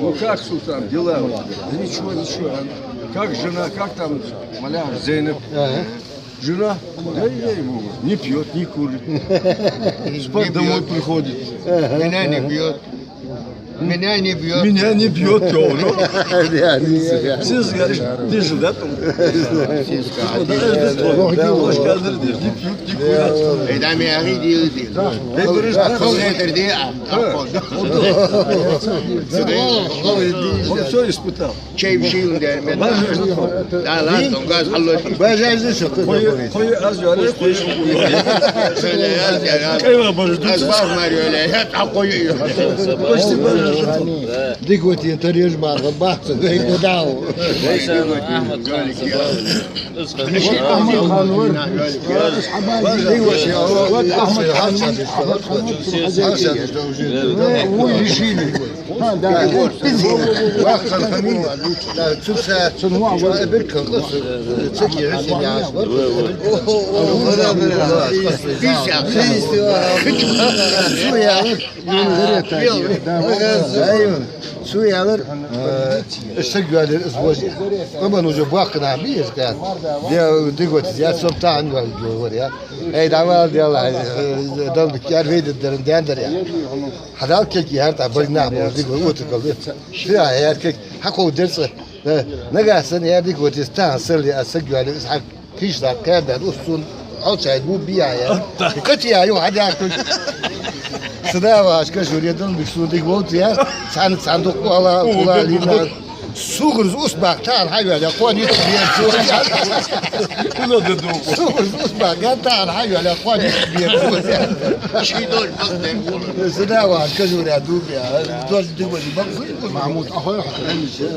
Ну как, Султан, дела у тебя? Да ничего, ничего. Как жена, как там маляр Зейнеп? Жена, да ей-богу, не пьет, не курит. Спать домой приходит. Меня не бьет. Меня не бьет. Меня не бьет onu. Yani Siz dişi de hoş geldiniz diyor. Ne piyut, ne kuyat. إذا ما يغيد يغيد. Hepiniz أخذ تردي. onu söyle ispıtal. شيء بشيء ودير. لا لا تنقاز حلو. Bacazı çok. Koyu az öyle koyu. Eyvah barıştık. أسباب ماريو لا يتعقوا. Dikkat interior marka baktı ve godav. ليس احمد خان Ahmet Han var. Ahmet Han. Bu işini. Vakti familya. Türkse bir kıngıs. Çekiyor sinyas var. Suriyeler işte güvenlir izbozi. Ama hoca bakın abi izkan. Diye digot ya sultan var ya. Ey damal diyorlar. Dal bikar veydin derler ya. Hadal keki her ta bari ne bu digot otukaldı. Şu ya erkek hak o derse. Ne gelsin ya digot istan sırlı asa güvenlir hak kişiler kadar usun outside bu bir ya. Kaç ya yok hadi artık. Sıda başka şuriyetten bir sudik oldu ya. Sandık ala ulalina. Suğuruz usbaktan hayvele konit bir suya. Ula dedi o. Suğuruz usbaktan hayvele konit bir suya. شيء دول بقدر. Sıda başka şuriyetten ya. Dört dik bak. Mahmut ahaya hakikaten bir şey.